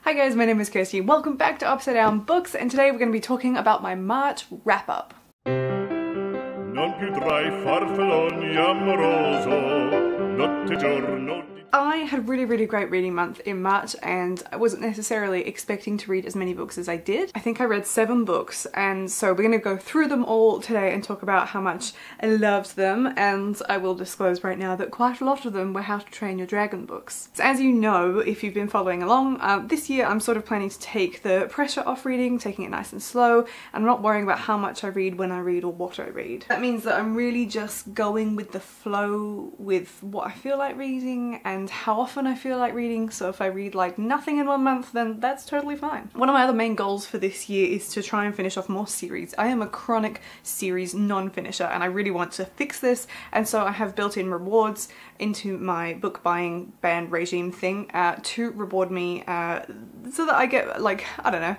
Hi guys, my name is Kirsty. Welcome back to Upside Down Books, and today we're going to be talking about my March wrap-up. Non più tra I farfalloni amoroso, notte giorno. I had a really great reading month in March, and I wasn't necessarily expecting to read as many books as I did. I think I read 7 books, and so we're going to go through them all today and talk about how much I loved them, and I will disclose right now that quite a lot of them were How to Train Your Dragon books. So as you know, if you've been following along, this year I'm sort of planning to take the pressure off reading, taking it nice and slow, and not worrying about how much I read, when I read, or what I read. That means that I'm really just going with the flow with what I feel like reading and how often I feel like reading. So if I read like nothing in one month, then that's totally fine. One of my other main goals for this year is to try and finish off more series. I am a chronic series non-finisher and I really want to fix this, and so I have built in rewards into my book buying ban regime thing to reward me so that I get, like, I don't know,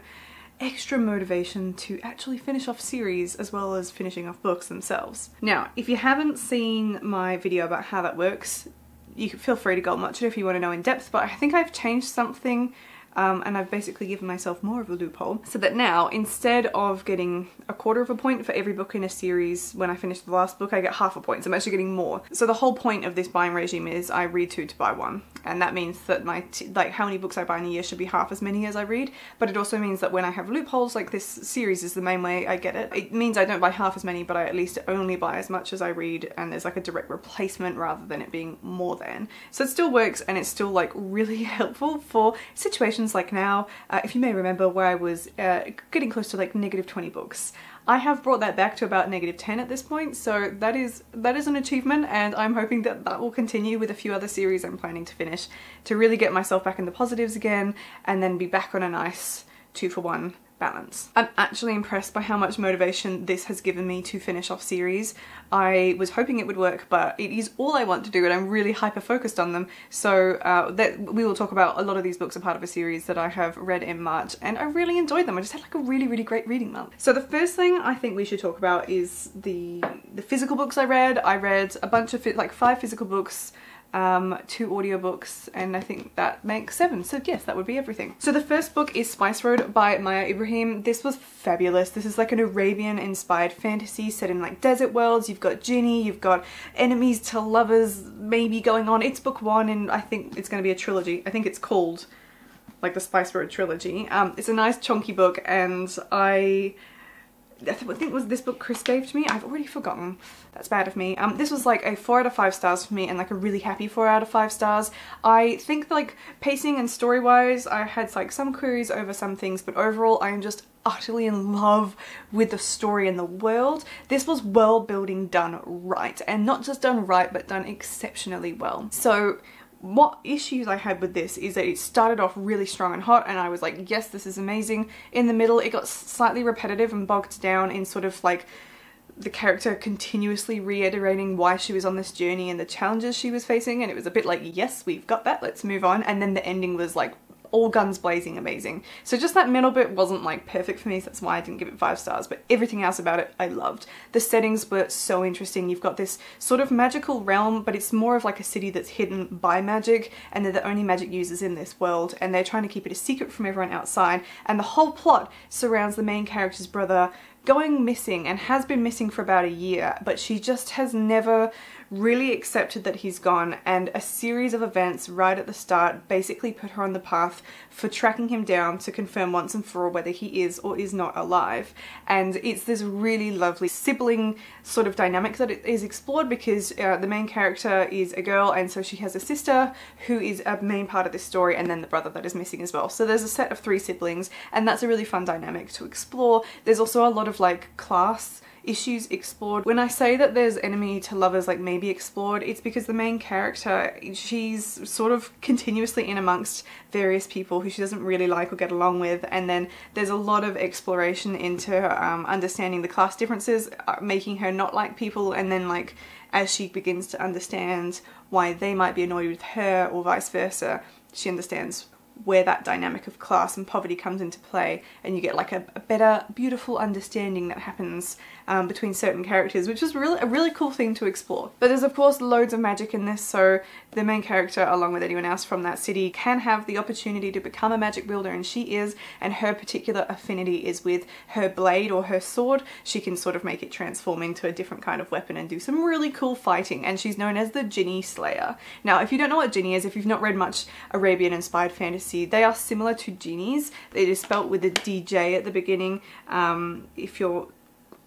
extra motivation to actually finish off series as well as finishing off books themselves. Now, if you haven't seen my video about how that works, you can feel free to go and watch it if you want to know in depth, but I think I've changed something and I've basically given myself more of a loophole, so that now instead of getting a quarter of a point for every book in a series when I finish the last book, I get half a point, so I'm actually getting more. So the whole point of this buying regime is I read 2 to buy 1, and that means that my like how many books I buy in a year should be half as many as I read, but it also means that when I have loopholes, like this series is the main way I get it, it means I don't buy half as many, but I at least only buy as much as I read, and there's like a direct replacement rather than it being more than. So it still works, and it's still like really helpful for situations like now. If you may remember, where I was getting close to like -20 books. I have brought that back to about -10 at this point, so that is an achievement, and I'm hoping that that will continue with a few other series I'm planning to finish to really get myself back in the positives again and then be back on a nice 2-for-1 balance. I'm actually impressed by how much motivation this has given me to finish off series. I was hoping it would work, but it is all I want to do, and I'm really hyper focused on them. So that we will talk about a lot of these books are part of a series that I have read in March, and I really enjoyed them. I just had like a really great reading month. So the first thing I think we should talk about is the physical books I read. I read a bunch of like 5 physical books, 2 audiobooks, and I think that makes 7. So yes, that would be everything. So the first book is Spice Road by Maya Ibrahim. This was fabulous. This is like an Arabian inspired fantasy set in like desert worlds. You've got Ginny, you've got enemies to lovers maybe going on. It's book 1, and I think it's going to be a trilogy. I think it's called like the Spice Road trilogy. It's a nice chunky book, and I think it was this book Chris gave to me. I've already forgotten. That's bad of me. This was like a 4 out of 5 stars for me, and like a really happy 4 out of 5 stars. I think like pacing and story-wise, I had like some queries over some things, but overall I am just utterly in love with the story and the world. This was world building done right, and not just done right, but done exceptionally well. So what issues I had with this is that it started off really strong and hot, and I was like, yes, this is amazing. In the middle it got slightly repetitive and bogged down in sort of like the character continuously reiterating why she was on this journey and the challenges she was facing, and it was a bit like, yes, we've got that, let's move on. And then the ending was like all guns blazing amazing. So just that middle bit wasn't like perfect for me, so that's why I didn't give it 5 stars, but everything else about it I loved. The settings were so interesting. You've got this sort of magical realm, but it's more of like a city that's hidden by magic, and they're the only magic users in this world, and they're trying to keep it a secret from everyone outside, and the whole plot surrounds the main character's brother going missing, and has been missing for about a year, but she just has never really accepted that he's gone, and a series of events right at the start basically put her on the path for tracking him down to confirm once and for all whether he is or is not alive. And it's this really lovely sibling sort of dynamic that is explored, because the main character is a girl, and so she has a sister who is a main part of this story, and then the brother that is missing as well. So there's a set of 3 siblings, and that's a really fun dynamic to explore. There's also a lot of like class issues explored. When I say that there's enemy to lovers like maybe explored, it's because the main character, she's sort of continuously in amongst various people who she doesn't really like or get along with, and then there's a lot of exploration into understanding the class differences, making her not like people, and then like as she begins to understand why they might be annoyed with her or vice versa, she understands where that dynamic of class and poverty comes into play, and you get like a better, beautiful understanding that happens between certain characters, which is a really cool thing to explore. But there's of course loads of magic in this, so the main character, along with anyone else from that city, can have the opportunity to become a magic wielder, and she is, and her particular affinity is with her blade or her sword. She can sort of make it transform into a different kind of weapon and do some really cool fighting, and she's known as the Jinni Slayer. Now, if you don't know what Jinni is, if you've not read much Arabian inspired fantasy, they are similar to Jinnis. It is spelt with a DJ at the beginning, if you're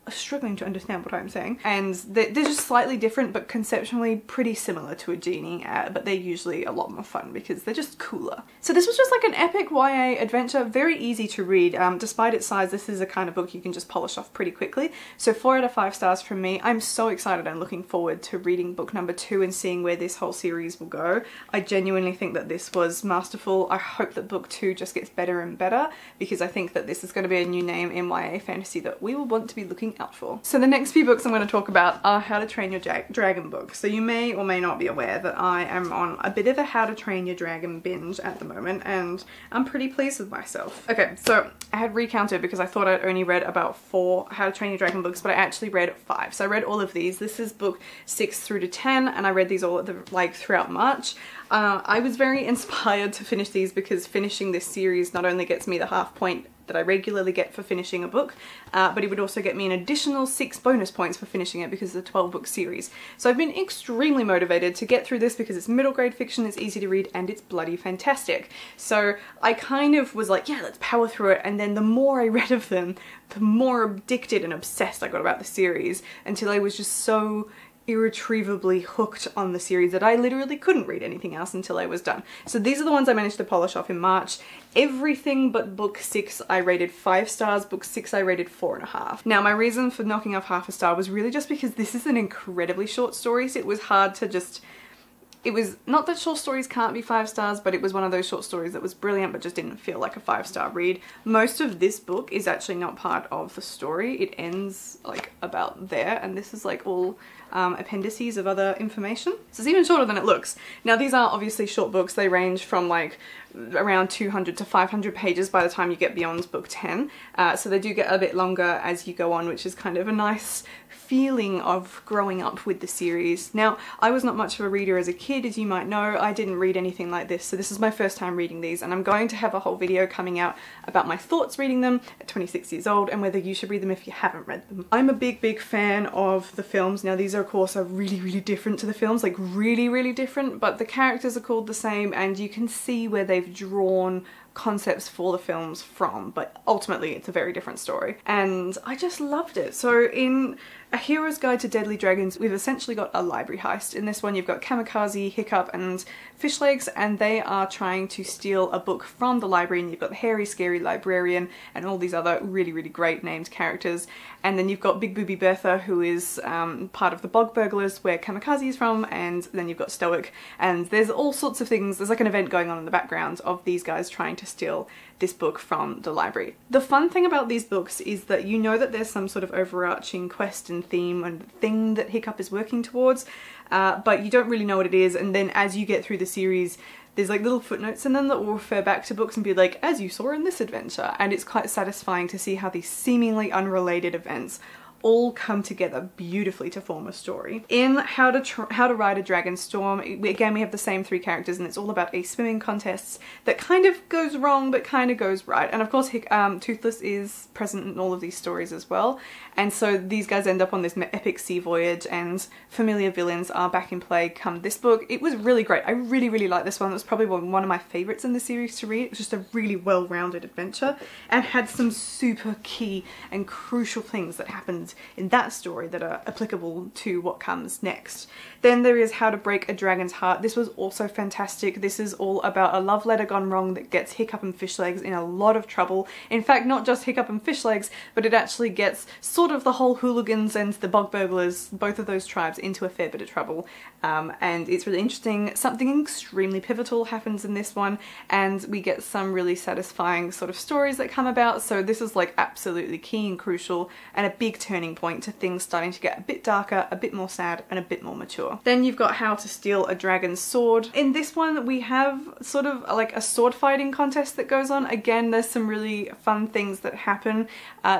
struggling to understand what I'm saying. And they're just slightly different, but conceptually pretty similar to a genie, but they're usually a lot more fun because they're just cooler. So this was just like an epic YA adventure, very easy to read. Despite its size, this is a kind of book you can just polish off pretty quickly. So 4 out of 5 stars from me. I'm so excited and looking forward to reading book number 2 and seeing where this whole series will go. I genuinely think that this was masterful. I hope that book 2 just gets better and better, because I think that this is going to be a new name in YA fantasy that we will want to be looking out for. So the next few books I'm going to talk about are How to Train Your Dragon books. So you may or may not be aware that I am on a bit of a How to Train Your Dragon binge at the moment, and I'm pretty pleased with myself. Okay, so I had recounted because I thought I'd only read about 4 How to Train Your Dragon books, but I actually read 5. So I read all of these. This is book 6 through to 10, and I read these all throughout March. I was very inspired to finish these because finishing this series not only gets me the half point that I regularly get for finishing a book, but it would also get me an additional 6 bonus points for finishing it because it's a 12-book series. So I've been extremely motivated to get through this because it's middle grade fiction, it's easy to read, and it's bloody fantastic. So I kind of was like, yeah, let's power through it, and then the more I read of them, the more addicted and obsessed I got about the series, until I was just so irretrievably hooked on the series that I literally couldn't read anything else until I was done. So these are the ones I managed to polish off in March. Everything but book 6 I rated 5 stars, book 6 I rated 4.5. Now my reason for knocking off half a star was really just because this is an incredibly short story, so it was hard to just... It was not that short stories can't be 5 stars, but it was one of those short stories that was brilliant but just didn't feel like a 5-star read. Most of this book is actually not part of the story. It ends like about there, and this is like all appendices of other information. So it's even shorter than it looks. Now these are obviously short books. They range from like around 200 to 500 pages by the time you get beyond book 10. So they do get a bit longer as you go on, which is kind of a nice feeling of growing up with the series. Now, I was not much of a reader as a kid, as you might know. I didn't read anything like this, so this is my first time reading these, and I'm going to have a whole video coming out about my thoughts reading them at 26 years old and whether you should read them if you haven't read them. I'm a big fan of the films. Now these are of course really different to the films, like really different, but the characters are called the same and you can see where they've drawn concepts for the films from, but ultimately it's a very different story, and I just loved it. So in A Hero's Guide to Deadly Dragons, we've essentially got a library heist. In this one you've got Kamikaze, Hiccup and Fishlegs, and they are trying to steal a book from the library, and you've got the hairy scary librarian and all these other really great named characters. And then you've got Big Booby Bertha, who is part of the Bog Burglars where Kamikaze is from, and then you've got Stoic, and there's all sorts of things. There's like an event going on in the background of these guys trying to steal this book from the library. The fun thing about these books is that you know that there's some sort of overarching quest and theme and thing that Hiccup is working towards, but you don't really know what it is, and then as you get through the series there's like little footnotes in them that will refer back to books and be like, as you saw in this adventure, and it's quite satisfying to see how these seemingly unrelated events all come together beautifully to form a story. In How to Ride a Dragon Storm, again we have the same 3 characters, and it's all about a swimming contest that kind of goes wrong but kind of goes right. And of course Toothless is present in all of these stories as well, and so these guys end up on this epic sea voyage, and familiar villains are back in play come this book. It was really great. I really liked this one. It was probably one of my favourites in the series to read. It was just a really well-rounded adventure and had some super key and crucial things that happened in that story that are applicable to what comes next. Then there is How to Break a Dragon's Heart. This was also fantastic. This is all about a love letter gone wrong that gets Hiccup and Fishlegs in a lot of trouble. In fact, not just Hiccup and Fishlegs, but it actually gets sort of the whole hooligans and the Bog Burglars, both of those tribes, into a fair bit of trouble. And it's really interesting. Something extremely pivotal happens in this one, and we get some really satisfying sort of stories that come about. So this is like absolutely key and crucial and a big turn turning point to things starting to get a bit darker, a bit more sad, and a bit more mature. Then you've got How to Steal a Dragon's Sword. In this one, we have sort of like a sword fighting contest that goes on. Again, there's some really fun things that happen.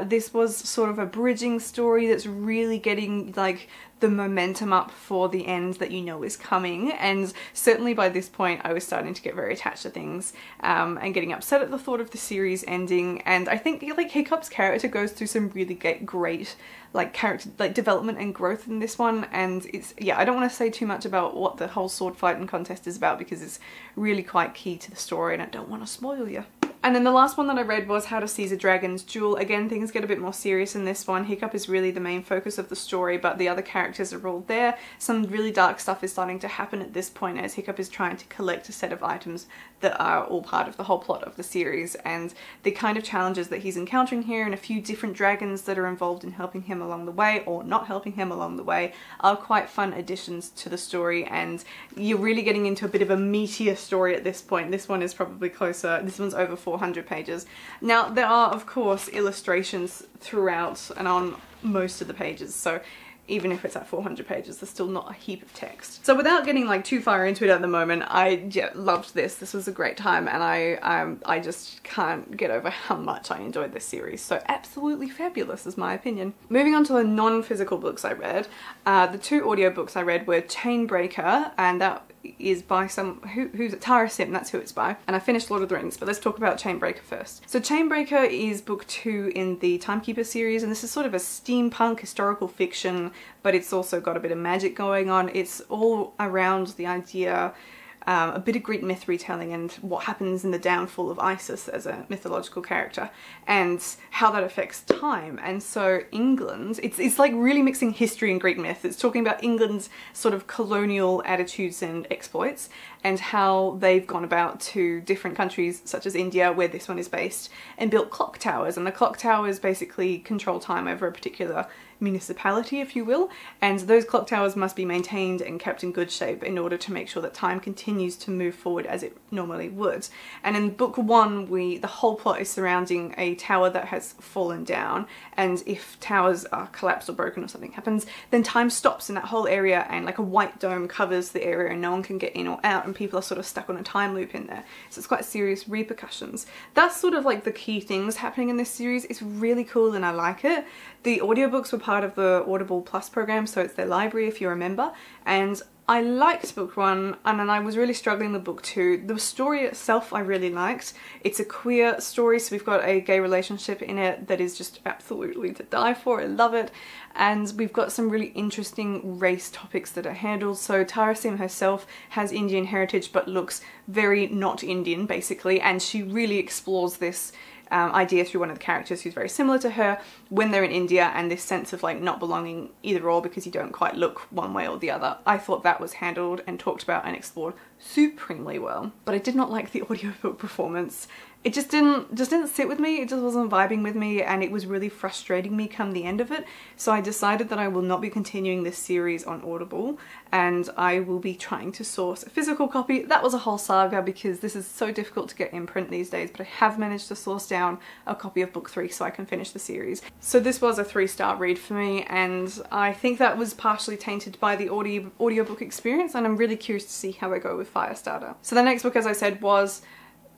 This was sort of a bridging story that's really getting like the momentum up for the end that you know is coming, and certainly by this point I was starting to get very attached to things and getting upset at the thought of the series ending. And I think like Hiccup's character goes through some really great like character like development and growth in this one, and it's, yeah, I don't want to say too much about what the whole sword fighting contest is about because it's really quite key to the story and I don't want to spoil you. And then the last one that I read was How to Seize a Dragon's Jewel. Again, things get a bit more serious in this one. Hiccup is really the main focus of the story, but the other characters are all there. Some really dark stuff is starting to happen at this point as Hiccup is trying to collect a set of items that are all part of the whole plot of the series, and the kind of challenges that he's encountering here and a few different dragons that are involved in helping him along the way or not helping him along the way are quite fun additions to the story, and you're really getting into a bit of a meatier story at this point. This one is probably closer, this one's over 400 pages. Now there are of course illustrations throughout and on most of the pages, so even if it's at 400 pages, there's still not a heap of text. So without getting like too far into it at the moment, I loved this. This was a great time, and I just can't get over how much I enjoyed this series. So absolutely fabulous is my opinion. Moving on to the non-physical books I read, the two audiobooks I read were Chainbreaker, and that is by who's it? Tara Sim, that's who it's by. And I finished Lord of the Rings, but let's talk about Chainbreaker first. So Chainbreaker is book 2 in the Timekeeper series, and this is sort of a steampunk historical fiction, but it's also got a bit of magic going on. It's all around the idea, a bit of Greek myth retelling and what happens in the downfall of Isis as a mythological character and how that affects time. And so England, it's like really mixing history and Greek myth. It's talking about England's sort of colonial attitudes and exploits and how they've gone about to different countries such as India, where this one is based, and built clock towers. And the clock towers basically control time over a particular municipality, if you will, and those clock towers must be maintained and kept in good shape in order to make sure that time continues to move forward as it normally would. And in book 1, the whole plot is surrounding a tower that has fallen down, and if towers are collapsed or broken or something happens, then time stops in that whole area, and like a white dome covers the area and no one can get in or out, and people are sort of stuck on a time loop in there. So it's quite serious repercussions. That's sort of like the key things happening in this series. It's really cool and I like it. The audiobooks were part of the Audible Plus program, so it's their library if you're a member, and I liked book 1 and then I was really struggling with book 2. The story itself I really liked. It's a queer story, so we've got a gay relationship in it that is just absolutely to die for. I love it. And we've got some really interesting race topics that are handled. So Tara Sim herself has Indian heritage but looks very not Indian basically, and she really explores this idea through one of the characters who's very similar to her when they're in India, and this sense of like not belonging either or because you don't quite look one way or the other. I thought that was handled and talked about and explored supremely well, but I did not like the audiobook performance. It just didn't sit with me, it just wasn't vibing with me, and it was really frustrating me come the end of it. So I decided that I will not be continuing this series on Audible, and I will be trying to source a physical copy. That was a whole saga because this is so difficult to get in print these days, but I have managed to source down a copy of book 3 so I can finish the series. So this was a 3-star read for me, and I think that was partially tainted by the audiobook experience, and I'm really curious to see how I go with Firestarter. So the next book, as I said, was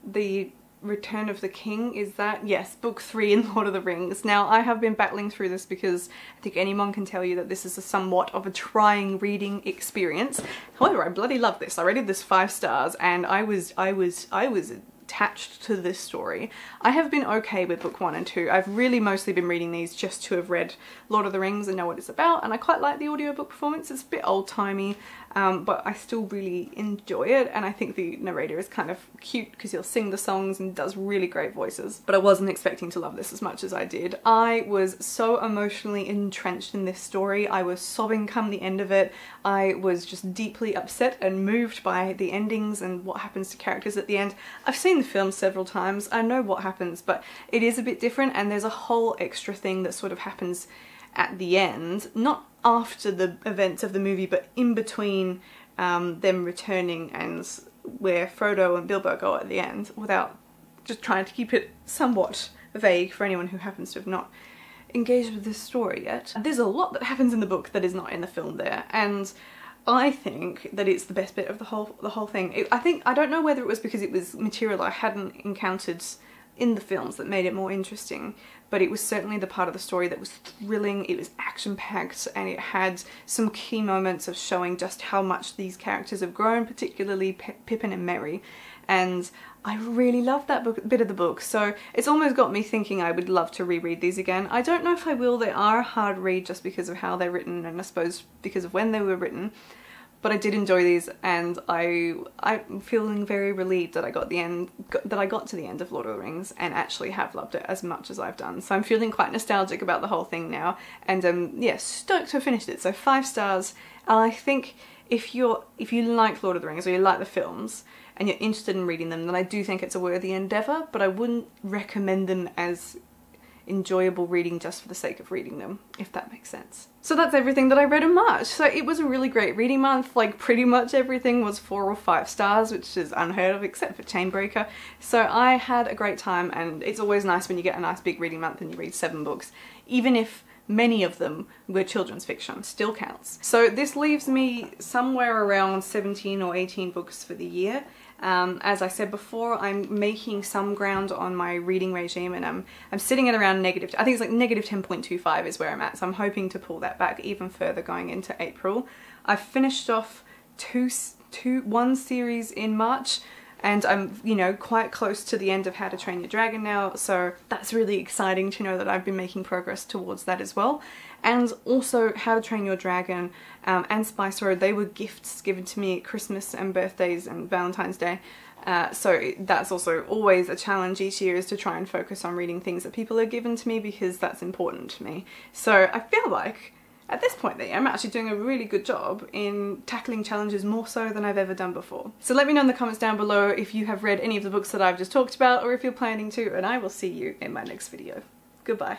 the Return of the King. Is that? Yes, book 3 in Lord of the Rings. Now I have been battling through this because I think anyone can tell you that this is a somewhat of a trying reading experience. However, I bloody love this. I rated this 5 stars and I was attached to this story. I have been okay with book 1 and 2. I've really mostly been reading these just to have read Lord of the Rings and know what it's about, and I quite like the audiobook performance. It's a bit old-timey, but I still really enjoy it, and I think the narrator is kind of cute because he'll sing the songs and does really great voices. But I wasn't expecting to love this as much as I did. I was so emotionally entrenched in this story. I was sobbing come the end of it. I was just deeply upset and moved by the endings and what happens to characters at the end. I've seen the film several times, I know what happens, but it is a bit different, and there's a whole extra thing that sort of happens at the end, not after the events of the movie, but in between them returning and where Frodo and Bilbo go at the end, without just trying to keep it somewhat vague for anyone who happens to have not engaged with this story yet. There's a lot that happens in the book that is not in the film there, and I think that it's the best bit of the whole thing. I don't know whether it was because it was material I hadn't encountered in the films that made it more interesting, but it was certainly the part of the story that was thrilling, it was action-packed, and it had some key moments of showing just how much these characters have grown, particularly Pippin and Merry, and I really loved that bit of the book, so it's almost got me thinking I would love to reread these again. I don't know if I will. They are a hard read just because of how they're written, and I suppose because of when they were written. But I did enjoy these, and I'm feeling very relieved that I got to the end of Lord of the Rings and actually have loved it as much as I've done. So I'm feeling quite nostalgic about the whole thing now, and yeah, stoked to have finished it. So 5 stars. And I think if you like Lord of the Rings or you like the films and you're interested in reading them, then I do think it's a worthy endeavour, but I wouldn't recommend them as enjoyable reading just for the sake of reading them, if that makes sense. So that's everything that I read in March. So it was a really great reading month. Like, pretty much everything was 4 or 5 stars, which is unheard of except for Chainbreaker. So I had a great time, and it's always nice when you get a nice big reading month and you read 7 books, even if many of them were children's fiction, still counts. So this leaves me somewhere around 17 or 18 books for the year. As I said before, I'm making some ground on my reading regime, and I'm sitting at around negative, I think it's like negative 10.25 is where I'm at, so I'm hoping to pull that back even further going into April. I've finished off one series in March, and I'm, you know, quite close to the end of How to Train Your Dragon now, so that's really exciting to know that I've been making progress towards that as well. And also How to Train Your Dragon and Spice Road, they were gifts given to me at Christmas and birthdays and Valentine's Day. So that's also always a challenge each year, is to try and focus on reading things that people are given to me, because that's important to me. So I feel like at this point I'm actually doing a really good job in tackling challenges more so than I've ever done before. So let me know in the comments down below if you have read any of the books that I've just talked about, or if you're planning to, and I will see you in my next video. Goodbye.